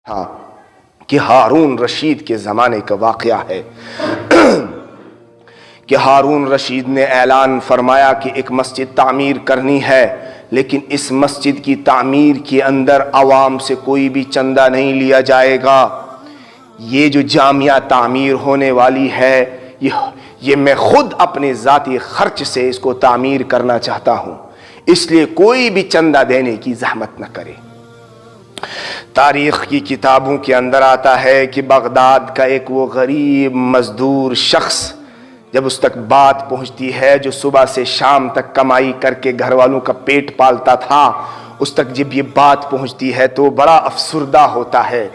تھا کہ ہارون رشید کے زمانے کا واقعہ ہے کہ ہارون رشید نے اعلان فرمایا کہ ایک مسجد تعمیر کرنی ہے، لیکن اس مسجد کی تعمیر کے اندر عوام سے کوئی بھی چندہ نہیں لیا جائے گا۔ یہ جو جامعہ تعمیر ہونے والی ہے یہ میں خود اپنے ذاتی خرچ سے اس کو تعمیر کرنا چاہتا ہوں، اس لیے کوئی بھی چندہ دینے کی زحمت نہ کرے۔ تاریخ کی کتابوں کے اندر آتا ہے کہ بغداد کا ایک وہ غریب مزدور شخص، جب اس تک بات پہنچتی ہے جو صبح سے شام تک کمائی کر کے گھر والوں کا پیٹ پالتا تھا، اس تک جب یہ بات پہنچتی ہے تو بڑا افسردہ ہوتا ہے۔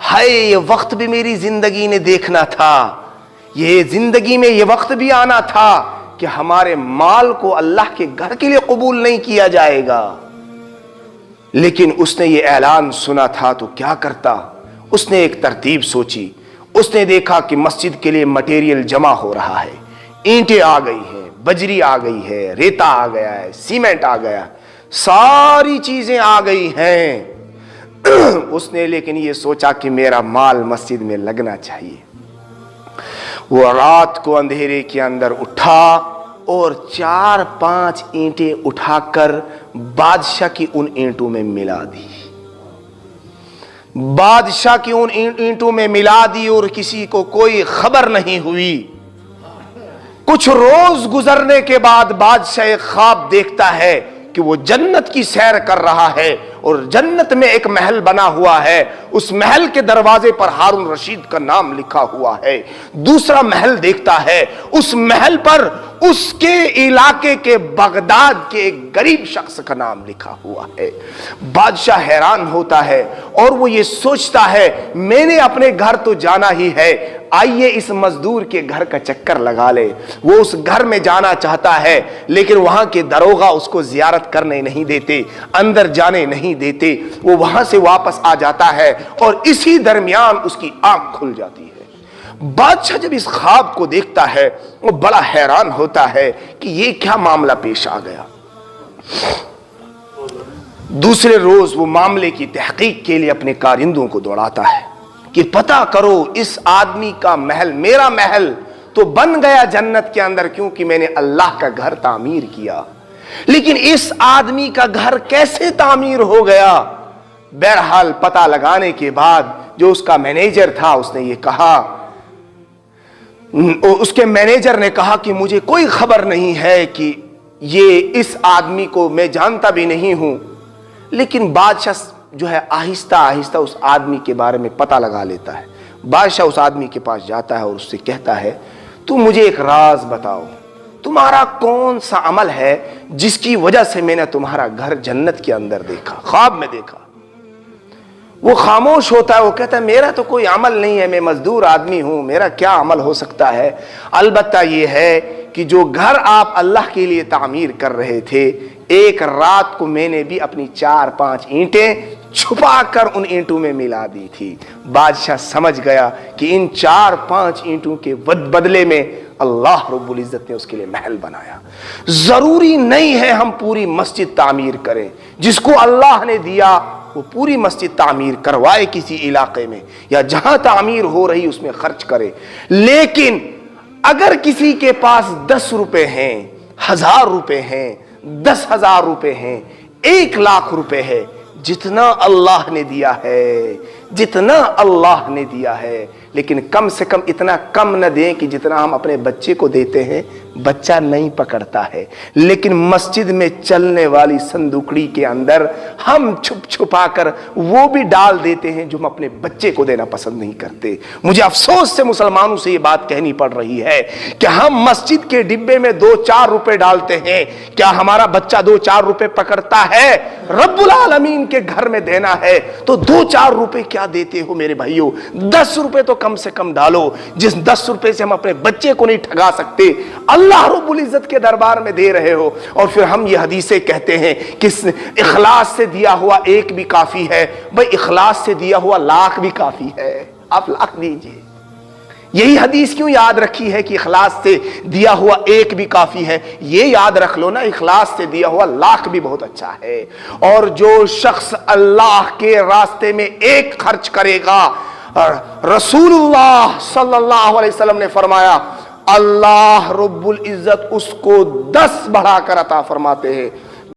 ہائے، یہ وقت بھی میری زندگی نے دیکھنا تھا، یہ زندگی میں یہ وقت بھی آنا تھا کہ ہمارے مال کو اللہ کے گھر کے لیے قبول نہیں کیا جائے گا۔ لیکن اس نے یہ اعلان سنا تھا تو کیا کرتا؟ اس نے ایک ترتیب سوچی۔ اس نے دیکھا کہ مسجد کے لیے مٹیریل جمع ہو رہا ہے، اینٹیں آ گئی ہیں، بجری آ گئی ہے، ریتا آ گیا ہے، سیمنٹ آ گیا، ساری چیزیں آ گئی ہیں۔ اس نے لیکن یہ سوچا کہ میرا مال مسجد میں لگنا چاہیے۔ وہ رات کو اندھیرے کے اندر اٹھا اور 4-5 اینٹیں اٹھا کر بادشاہ کی ان اینٹوں میں ملا دی۔ بادشاہ کی ان اینٹوں میں ملا دی اور کسی کو کوئی خبر نہیں ہوئی۔ کچھ روز گزرنے کے بعد بادشاہ ایک خواب دیکھتا ہے کہ وہ جنت کی سیر کر رہا ہے اور جنت میں ایک محل بنا ہوا ہے، اس محل کے دروازے پر ہارون رشید کا نام لکھا ہوا ہے۔ دوسرا محل دیکھتا ہے، اس محل پر اس کے علاقے کے بغداد کے ایک غریب شخص کا نام لکھا ہوا ہے۔ بادشاہ حیران ہوتا ہے اور وہ یہ سوچتا ہے میں نے اپنے گھر تو جانا ہی ہے، آئیے اس مزدور کے گھر کا چکر لگا لے۔ وہ اس گھر میں جانا چاہتا ہے لیکن وہاں کے داروغہ اس کو زیارت کرنے نہیں دیتے، اندر جانے نہیں دیتے۔ وہ وہاں سے واپس آ جاتا ہے اور اسی درمیان اس کی آنکھ کھل جاتی ہے۔ بادشاہ جب اس خواب کو دیکھتا ہے وہ بڑا حیران ہوتا ہے کہ یہ کیا معاملہ پیش آ گیا۔ دوسرے روز وہ معاملے کی تحقیق کے لیے اپنے کارندوں کو دوڑاتا ہے کہ پتہ کرو اس آدمی کا محل، میرا محل تو بن گیا جنت کے اندر کیونکہ میں نے اللہ کا گھر تعمیر کیا، لیکن اس آدمی کا گھر کیسے تعمیر ہو گیا؟ بہرحال پتہ لگانے کے بعد جو اس کا مینیجر تھا اس نے یہ کہا، اس کے مینیجر نے کہا کہ مجھے کوئی خبر نہیں ہے کہ یہ اس آدمی کو میں جانتا بھی نہیں ہوں۔ لیکن بادشاہ جو ہے آہستہ آہستہ اس آدمی کے بارے میں پتہ لگا لیتا ہے۔ بادشاہ اس آدمی کے پاس جاتا ہے اور اس سے کہتا ہے تو مجھے ایک راز بتاؤ، تمہارا کون سا عمل ہے جس کی وجہ سے میں نے تمہارا گھر جنت کے اندر دیکھا، خواب میں دیکھا؟ وہ خاموش ہوتا ہے، وہ کہتا ہے میرا تو کوئی عمل نہیں ہے، میں مزدور آدمی ہوں، میرا کیا عمل ہو سکتا ہے؟ البتہ یہ ہے کہ جو گھر آپ اللہ کے لیے تعمیر کر رہے تھے، ایک رات کو میں نے بھی اپنی 4-5 اینٹیں چھپا کر ان اینٹوں میں ملا دی تھی۔ بادشاہ سمجھ گیا کہ ان 4-5 اینٹوں کے بدلے میں اللہ رب العزت نے اس کے لیے محل بنایا۔ ضروری نہیں ہے ہم پوری مسجد تعمیر کریں، جس کو اللہ نے دیا وہ پوری مسجد تعمیر کروائے کسی علاقے میں، یا جہاں تعمیر ہو رہی اس میں خرچ کرے۔ لیکن اگر کسی کے پاس 10 روپے ہیں، 1000 روپے ہیں، 10,000 روپے ہیں، 1,00,000 روپے ہے، جتنا اللہ نے دیا ہے، جتنا اللہ نے دیا ہے، لیکن کم سے کم اتنا کم نہ دیں کہ جتنا ہم اپنے بچے کو دیتے ہیں بچہ نہیں پکڑتا ہے، لیکن مسجد میں چلنے والی صندوقڑی کے اندر ہم چھپ چھپا کر وہ بھی ڈال دیتے ہیں جو ہم اپنے بچے کو دینا پسند نہیں کرتے۔ مجھے افسوس سے مسلمانوں سے یہ بات کہنی پڑ رہی ہے کہ ہم مسجد کے ڈبے میں 2-4 روپے ڈالتے ہیں، کیا ہمارا بچہ 2-4 روپے پکڑتا ہے؟ رب العالمین کے گھر میں دینا ہے تو 2-4 روپے کیا دیتے ہو میرے بھائیو؟ 10 روپے تو کم سے کم ڈالو، جس 10 روپے سے ہم اپنے بچے کو نہیں ٹھگا سکتے، اللہ رب العزت کے دربار میں دے رہے ہو۔ اور پھر ہم یہ حدیثیں کہتے ہیں کہ اخلاص سے دیا ہوا 1 بھی کافی ہے۔ بھئی اخلاص سے دیا ہوا 1,00,000 بھی کافی ہے، آپ 1,00,000 دیجئے۔ یہی حدیث کیوں یاد رکھی ہے کہ اخلاص سے دیا ہوا ایک بھی کافی ہے؟ یہ یاد رکھ لو نا، اخلاص سے دیا ہوا لاکھ بھی بہت اچھا ہے۔ اور جو شخص اللہ کے راستے میں ایک خرچ کرے گا، رسول اللہ صلی اللہ علیہ وسلم نے فرمایا اللہ رب العزت اس کو 10 بڑھا کر عطا فرماتے ہیں۔